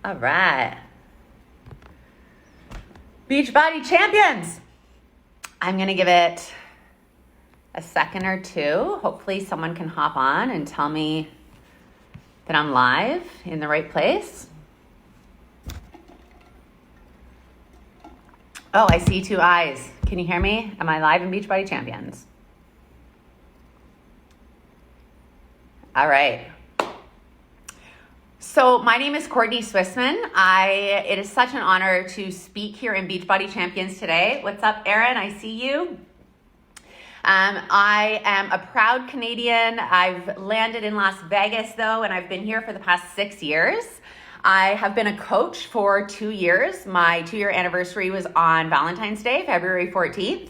All right. Beachbody champions. I'm going to give it a second or two. Hopefully someone can hop on and tell me that I'm live in the right place. Oh, I see two eyes. Can you hear me? Am I live in Beachbody Champions? All right. So my name is Courtney Swissman. It is such an honor to speak here in Beachbody Champions today. What's up, Erin? I see you. I am a proud Canadian. I've landed in Las Vegas though, and I've been here for the past 6 years. I have been a coach for 2 years. My 2-year anniversary was on Valentine's Day, February 14th.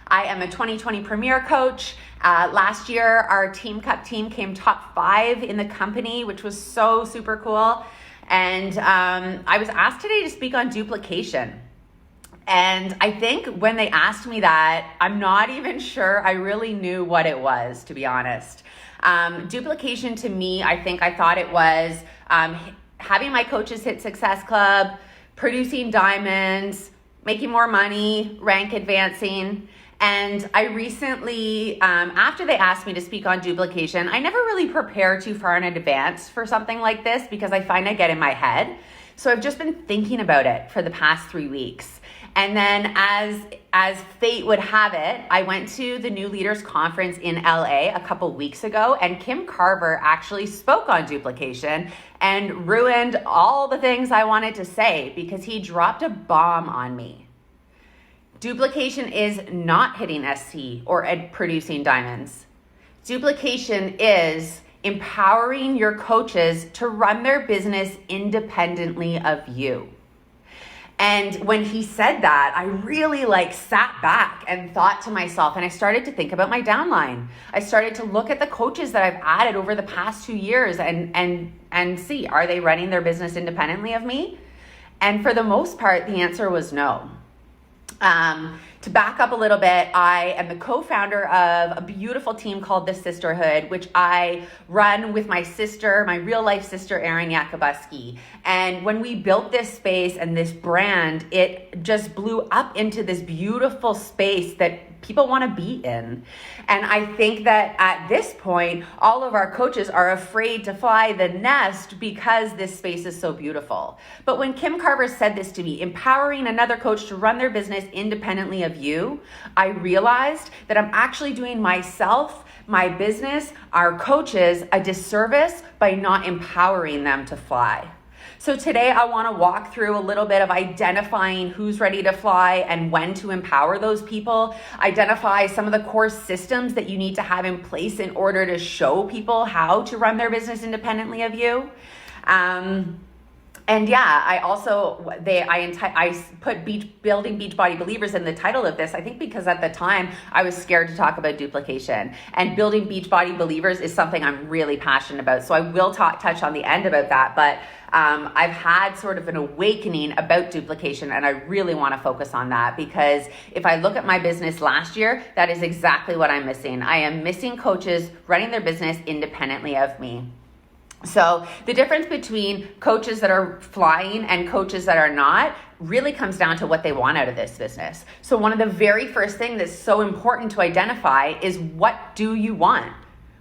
I am a 2020 Premier Coach. Last year, our Team Cup team came top 5 in the company, which was so super cool. And I was asked today to speak on duplication. And I think when they asked me that, I'm not even sure I really knew what it was, to be honest. Duplication to me, I thought it was having my coaches hit Success Club, producing diamonds, making more money, rank advancing. And I recently, after they asked me to speak on duplication, I never really prepare too far in advance for something like this because I find I get in my head. So I've just been thinking about it for the past 3 weeks. And then as fate would have it, I went to the New Leaders Conference in LA a couple weeks ago, and Kim Carver actually spoke on duplication and ruined all the things I wanted to say because he dropped a bomb on me. Duplication is not hitting SC or producing diamonds. Duplication is empowering your coaches to run their business independently of you. And when he said that, I really sat back and thought to myself, and I started to think about my downline. I started to look at the coaches that I've added over the past 2 years and see, are they running their business independently of me? And for the most part, the answer was no. To back up a little bit, I am the co-founder of a beautiful team called The Sisterhood, which I run with my sister, my real life sister, Erin Yakubuski. And when we built this space and this brand, it just blew up into this beautiful space that people want to be in. And I think that at this point, all of our coaches are afraid to fly the nest because this space is so beautiful. But when Kim Carver said this to me, empowering another coach to run their business independently of you, I realized that I'm actually doing myself, my business, our coaches a disservice by not empowering them to fly. So today I want to walk through a little bit of identifying who's ready to fly and when to empower those people, identify some of the core systems that you need to have in place in order to show people how to run their business independently of you. And yeah, I put Building Beachbody Believers in the title of this, I think because at the time I was scared to talk about duplication. And Building Beachbody Believers is something I'm really passionate about. So I will touch on the end about that. But I've had sort of an awakening about duplication, and I really want to focus on that because if I look at my business last year, that is exactly what I'm missing. I am missing coaches running their business independently of me. So the difference between coaches that are flying and coaches that are not really comes down to what they want out of this business. So one of the very first things that's so important to identify is, what do you want?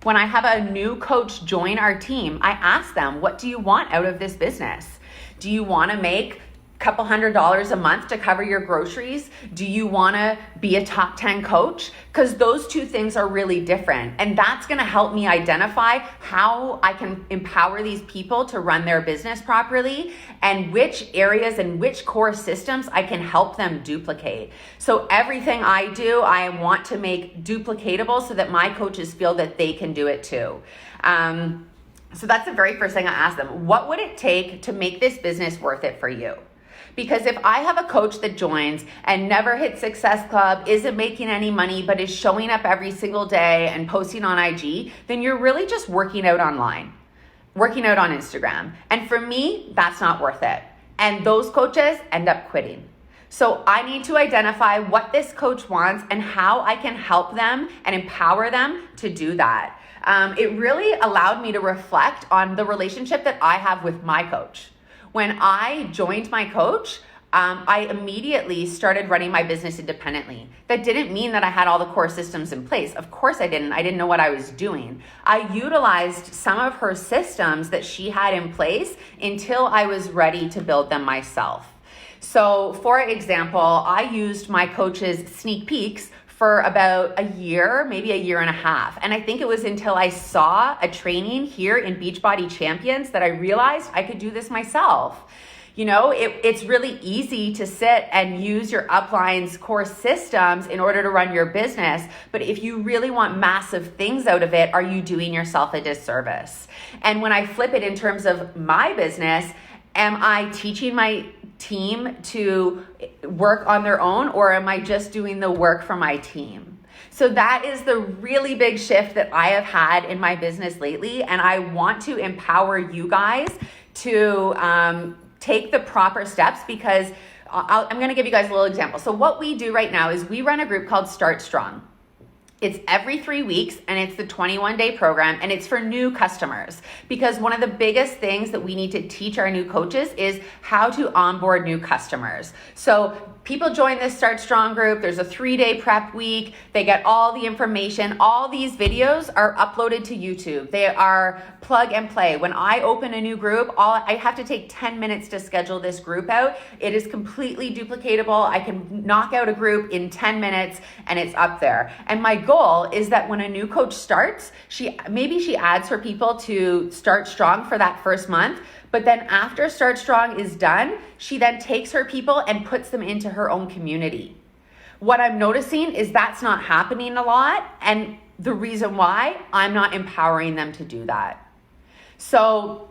When I have a new coach join our team, I ask them, what do you want out of this business? Do you want to make couple $100 a month to cover your groceries? Do you want to be a top 10 coach? Because those two things are really different. And that's going to help me identify how I can empower these people to run their business properly and which areas and which core systems I can help them duplicate. So everything I do, I want to make duplicatable so that my coaches feel that they can do it too. So that's the very first thing I ask them. What would it take to make this business worth it for you? Because if I have a coach that joins and never hit Success Club, isn't making any money, but is showing up every single day and posting on IG, then you're really just working out online, working out on Instagram. And for me, that's not worth it. And those coaches end up quitting. So I need to identify what this coach wants and how I can help them and empower them to do that. It really allowed me to reflect on the relationship that I have with my coach. When I joined my coach, I immediately started running my business independently. That didn't mean that I had all the core systems in place. Of course I didn't. I didn't know what I was doing. I utilized some of her systems that she had in place until I was ready to build them myself. So for example, I used my coach's sneak peeks for about a year, maybe a year and a half. And I think it was until I saw a training here in Beachbody Champions that I realized I could do this myself. You know, it's really easy to sit and use your upline's core systems in order to run your business. But if you really want massive things out of it, are you doing yourself a disservice? And when I flip it in terms of my business, am I teaching my team to work on their own, or am I just doing the work for my team? So that is the really big shift that I have had in my business lately. And I want to empower you guys to take the proper steps, because I'm going to give you guys a little example. So what we do right now is we run a group called Start Strong. It's every 3 weeks, and it's the 21-day program, and it's for new customers, because one of the biggest things that we need to teach our new coaches is how to onboard new customers. So people join this Start Strong group. There's a 3-day prep week. They get all the information. All these videos are uploaded to YouTube. They are plug and play. When I open a new group, I have to take 10 minutes to schedule this group out. It is completely duplicatable. I can knock out a group in 10 minutes and it's up there. And my goal is that when a new coach starts, she adds her people to Start Strong for that first month. But then after Start Strong is done, she then takes her people and puts them into her own community. What I'm noticing is that's not happening a lot. And the reason why, I'm not empowering them to do that. So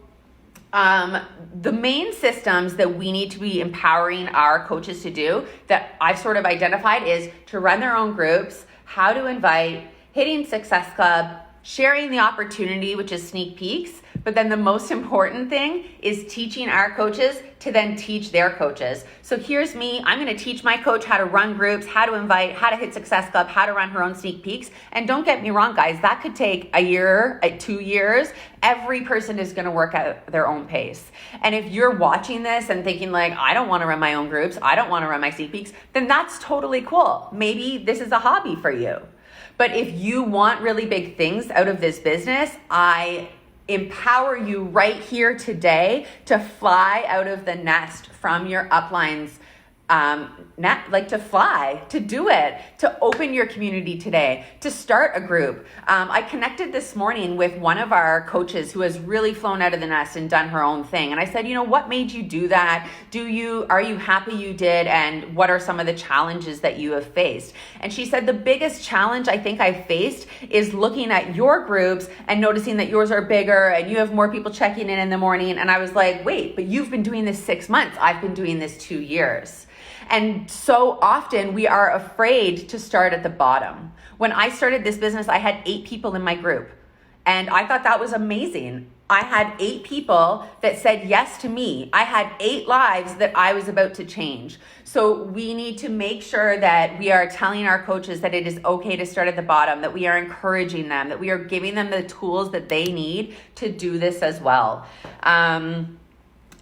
the main systems that we need to be empowering our coaches to do that I've sort of identified is to run their own groups, how to invite, hitting Success Club, sharing the opportunity, which is sneak peeks. But then the most important thing is teaching our coaches to then teach their coaches. So here's me. I'm going to teach my coach how to run groups, how to invite, how to hit Success Club, how to run her own sneak peeks. And don't get me wrong, guys, that could take a year, 2 years. Every person is going to work at their own pace. And if you're watching this and thinking like, I don't want to run my own groups, I don't want to run my sneak peeks, then that's totally cool. Maybe this is a hobby for you. But if you want really big things out of this business, I empower you right here today to fly out of the nest from your upline's to fly, to do it, to open your community today, to start a group. I connected this morning with one of our coaches who has really flown out of the nest and done her own thing. And I said, what made you do that? Are you happy you did? And what are some of the challenges that you have faced? And she said, the biggest challenge I think I faced is looking at your groups and noticing that yours are bigger and you have more people checking in the morning. And I was like, wait, but you've been doing this 6 months. I've been doing this 2 years. And so often we are afraid to start at the bottom. When I started this business, I had 8 people in my group. And I thought that was amazing. I had 8 people that said yes to me. I had 8 lives that I was about to change. So we need to make sure that we are telling our coaches that it is okay to start at the bottom, that we are encouraging them, that we are giving them the tools that they need to do this as well.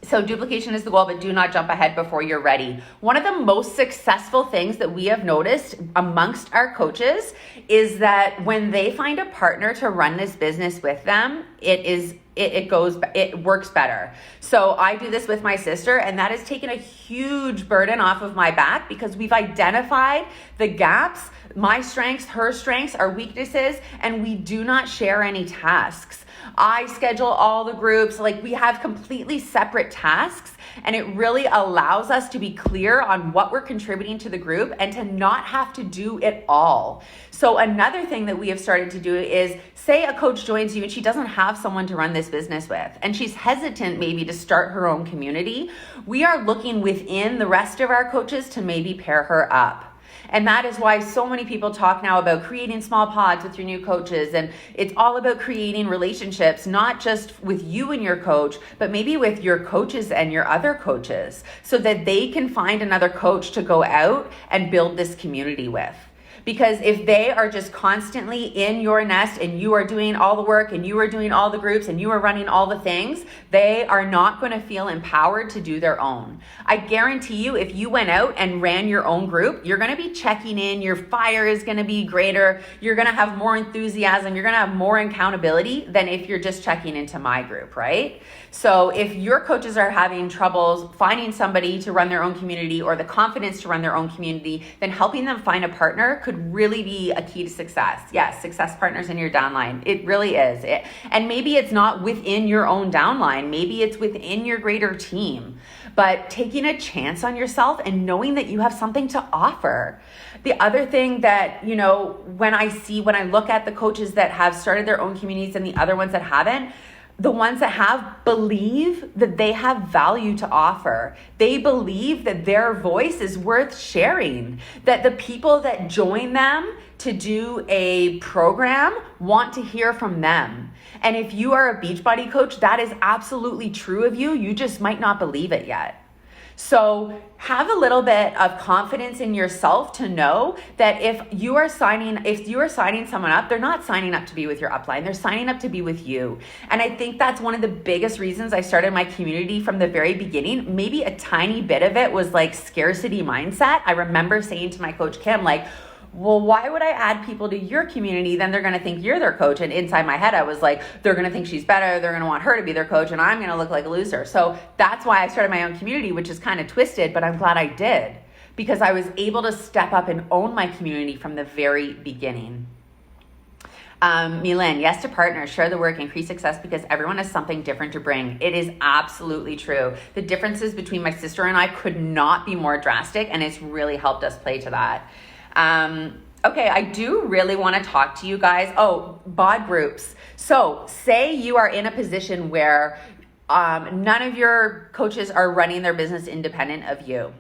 So duplication is the goal, but do not jump ahead before you're ready. One of the most successful things that we have noticed amongst our coaches is that when they find a partner to run this business with them, it works better. So I do this with my sister, and that has taken a huge burden off of my back because we've identified the gaps, my strengths, her strengths, our weaknesses, and we do not share any tasks. I schedule all the groups, like we have completely separate tasks, and it really allows us to be clear on what we're contributing to the group and to not have to do it all. So another thing that we have started to do is, say a coach joins you and she doesn't have someone to run this business with, and she's hesitant maybe to start her own community. We are looking within the rest of our coaches to maybe pair her up. And that is why so many people talk now about creating small pods with your new coaches. And it's all about creating relationships, not just with you and your coach, but maybe with your coaches and your other coaches, so that they can find another coach to go out and build this community with. Because if they are just constantly in your nest and you are doing all the work and you are doing all the groups and you are running all the things, they are not going to feel empowered to do their own. I guarantee you, if you went out and ran your own group, you're going to be checking in, your fire is going to be greater, you're going to have more enthusiasm, you're going to have more accountability than if you're just checking into my group, right? So if your coaches are having troubles finding somebody to run their own community or the confidence to run their own community, then helping them find a partner could really be a key to success. Yes, success partners in your downline. It really is. And maybe it's not within your own downline. Maybe it's within your greater team. But taking a chance on yourself and knowing that you have something to offer. The other thing that, when I look at the coaches that have started their own communities and the other ones that haven't, the ones that have believe that they have value to offer. They believe that their voice is worth sharing, that the people that join them to do a program want to hear from them. And if you are a Beachbody coach, that is absolutely true of you. You just might not believe it yet. So have a little bit of confidence in yourself to know that if you are signing someone up, they're not signing up to be with your upline. They're signing up to be with you. And I think that's one of the biggest reasons I started my community from the very beginning. Maybe a tiny bit of it was like scarcity mindset. I remember saying to my coach, Kim, well, why would I add people to your community? Then they're going to think you're their coach. And inside my head, I was like, they're going to think she's better. They're going to want her to be their coach. And I'm going to look like a loser. So that's why I started my own community, which is kind of twisted, but I'm glad I did because I was able to step up and own my community from the very beginning. Milan, yes to partners, share the work, increase success because everyone has something different to bring. It is absolutely true. The differences between my sister and I could not be more drastic, and it's really helped us play to that. Okay, I do really want to talk to you guys. Oh, bod groups. So say you are in a position where none of your coaches are running their business independent of you.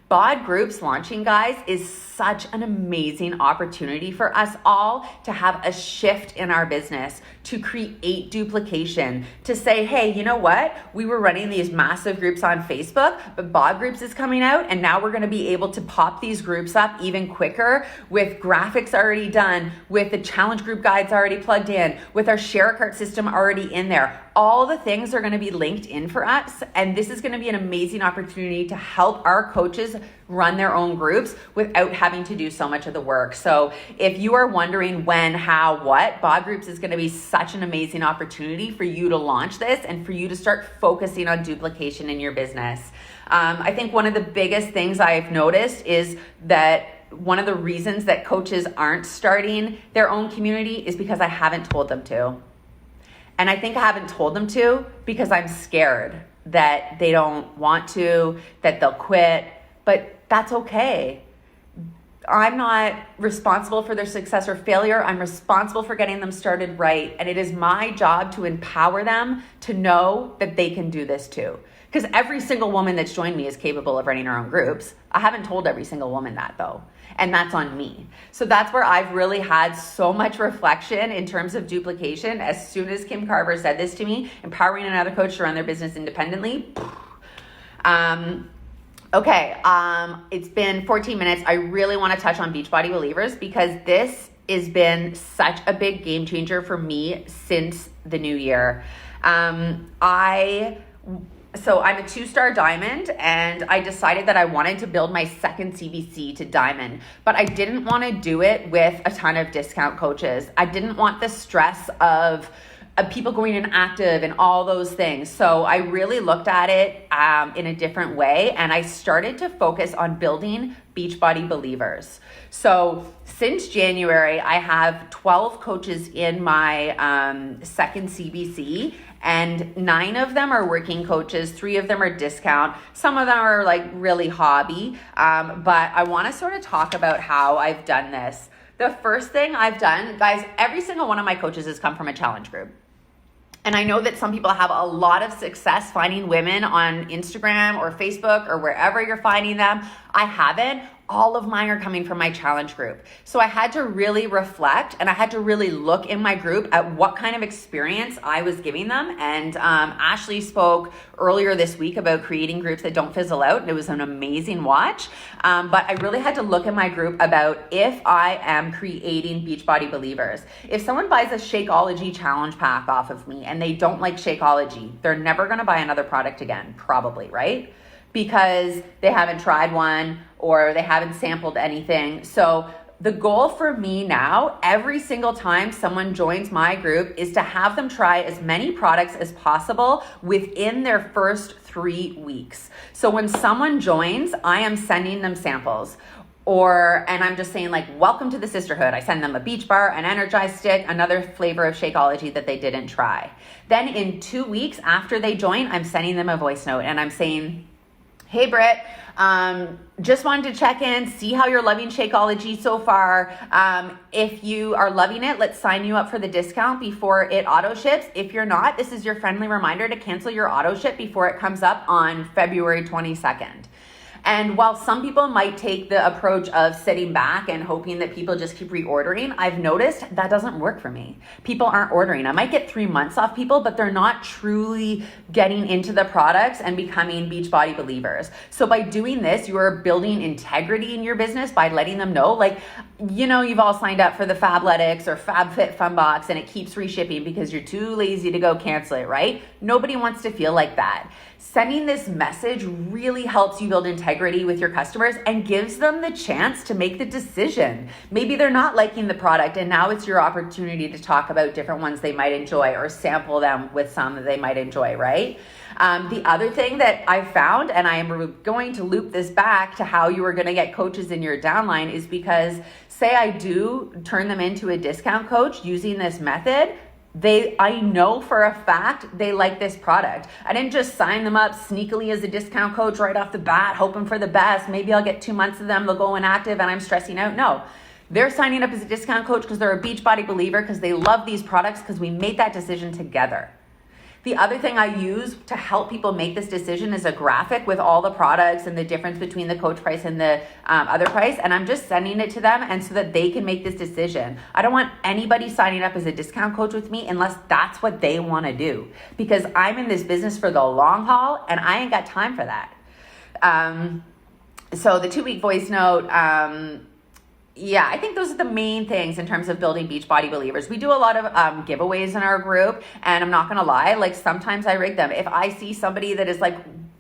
Bod groups launching, guys, is such an amazing opportunity for us all to have a shift in our business, to create duplication, to say, hey, you know what? We were running these massive groups on Facebook, but bod groups is coming out, and now we're going to be able to pop these groups up even quicker with graphics already done, with the challenge group guides already plugged in, with our share a cart system already in there. All the things are going to be linked in for us, and this is going to be an amazing opportunity to help our coaches run their own groups without having to do so much of the work. So if you are wondering when, how, what, bod groups is going to be such an amazing opportunity for you to launch this and for you to start focusing on duplication in your business. I think one of the biggest things I've noticed is that one of the reasons that coaches aren't starting their own community is because I haven't told them to. And I think I haven't told them to because I'm scared that they don't want to, that they'll quit, but that's okay. I'm not responsible for their success or failure. I'm responsible for getting them started right. And it is my job to empower them to know that they can do this too. Because every single woman that's joined me is capable of running her own groups. I haven't told every single woman that though. And that's on me. So that's where I've really had so much reflection in terms of duplication. As soon as Kim Carver said this to me, empowering another coach to run their business independently. It's been 14 minutes. I really want to touch on Beachbody Believers because this has been such a big game changer for me since the new year. So I'm a 2-star diamond, and I decided that I wanted to build my second CBC to diamond, but I didn't want to do it with a ton of discount coaches. I didn't want the stress of people going inactive and all those things. So I really looked at it in a different way, and I started to focus on building Beachbody Believers. So since January, I have 12 coaches in my second CBC, and 9 of them are working coaches, 3 of them are discount, some of them are like really hobby, but I want to sort of talk about how I've done this. The first thing I've done, guys, every single one of my coaches has come from a challenge group. And I know that some people have a lot of success finding women on Instagram or Facebook or wherever you're finding them. I haven't. all of mine are coming from my challenge group. So I had to really reflect, and I had to really look in my group at what kind of experience I was giving them. And Ashley spoke earlier this week about creating groups that don't fizzle out. It was an amazing watch. But I really had to look in my group about if I am creating Beachbody Believers. If someone buys a Shakeology challenge pack off of me and they don't like Shakeology, they're never going to buy another product again, probably, right? Because they haven't tried one or they haven't sampled anything. So the goal for me now, every single time someone joins my group, is to have them try as many products as possible within their first 3 weeks. So when someone joins, I am sending them samples. And I'm just saying, like, welcome to the sisterhood. I send them a Beach Bar, an Energize stick, another flavor of Shakeology that they didn't try. Then in 2 weeks after they join, I'm sending them a voice note and I'm saying, hey, Britt, just wanted to check in, see how you're loving Shakeology so far. If you are loving it, let's sign you up for the discount before it auto ships. If you're not, this is your friendly reminder to cancel your auto ship before it comes up on February 22nd. And while some people might take the approach of sitting back and hoping that people just keep reordering, I've noticed that doesn't work for me. People aren't ordering. I might get 3 months off people, but they're not truly getting into the products and becoming Beachbody Believers. So by doing this, you are building integrity in your business by letting them know, like, you know, you've all signed up for the Fabletics or FabFit Box and it keeps reshipping because you're too lazy to go cancel it, right? Nobody wants to feel like that. Sending this message really helps you build integrity with your customers and gives them the chance to make the decision. Maybe they're not liking the product and now it's your opportunity to talk about different ones they might enjoy or sample them with some that they might enjoy, right? The other thing that I found, and I am going to loop this back to how you are going to get coaches in your downline, is because say I do turn them into a discount coach using this method, I know for a fact they like this product. I didn't just sign them up sneakily as a discount coach right off the bat, hoping for the best. Maybe I'll get 2 months of them, they'll go inactive and I'm stressing out. No, they're signing up as a discount coach because they're a Beachbody Believer, because they love these products, because we made that decision together. The other thing I use to help people make this decision is a graphic with all the products and the difference between the coach price and the other price. And I'm just sending it to them and so that they can make this decision. I don't want anybody signing up as a discount coach with me unless that's what they want to do, because I'm in this business for the long haul and I ain't got time for that. So the 2-week voice note, yeah, I think those are the main things in terms of building Beachbody Believers. We do a lot of giveaways in our group, and I'm not going to lie, like sometimes I rig them. If I see somebody that is like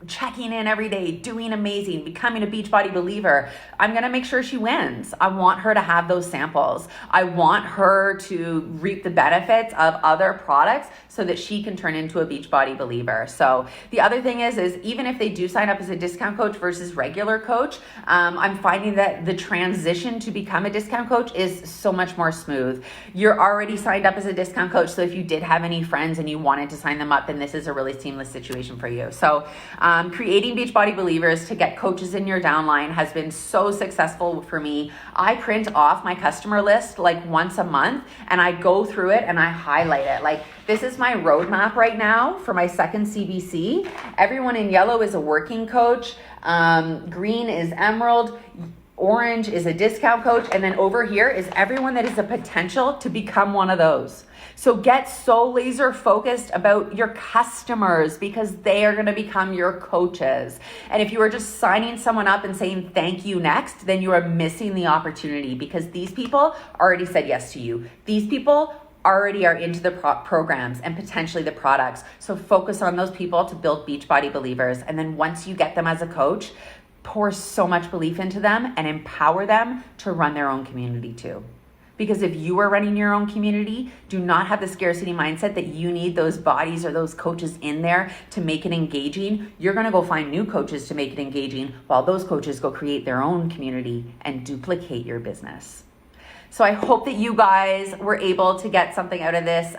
checking in every day, doing amazing, becoming a Beachbody Believer, I'm going to make sure she wins. I want her to have those samples. I want her to reap the benefits of other products so that she can turn into a Beachbody Believer. So the other thing is even if they do sign up as a discount coach versus regular coach, I'm finding that the transition to become a discount coach is so much more smooth. You're already signed up as a discount coach, so if you did have any friends and you wanted to sign them up, then this is a really seamless situation for you. So creating Beachbody Believers to get coaches in your downline has been so successful for me. I print off my customer list like once a month and I go through it and I highlight it. Like, this is my roadmap right now for my second CBC. Everyone in yellow is a working coach. Green is Emerald. Orange is a discount coach. And then over here is everyone that is a potential to become one of those. So get so laser focused about your customers because they are going to become your coaches. And if you are just signing someone up and saying thank you next, then you are missing the opportunity because these people already said yes to you. These people already are into the programs and potentially the products. So focus on those people to build Beachbody Believers. And then once you get them as a coach, pour so much belief into them and empower them to run their own community too. Because if you are running your own community, do not have the scarcity mindset that you need those bodies or those coaches in there to make it engaging. You're going to go find new coaches to make it engaging while those coaches go create their own community and duplicate your business. So I hope that you guys were able to get something out of this.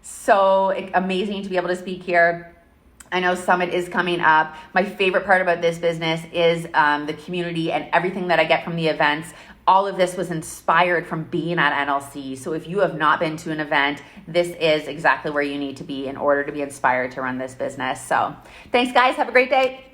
So amazing to be able to speak here. I know Summit is coming up. My favorite part about this business is the community and everything that I get from the events. All of this was inspired from being at NLC. So if you have not been to an event, this is exactly where you need to be in order to be inspired to run this business. So thanks, guys. Have a great day.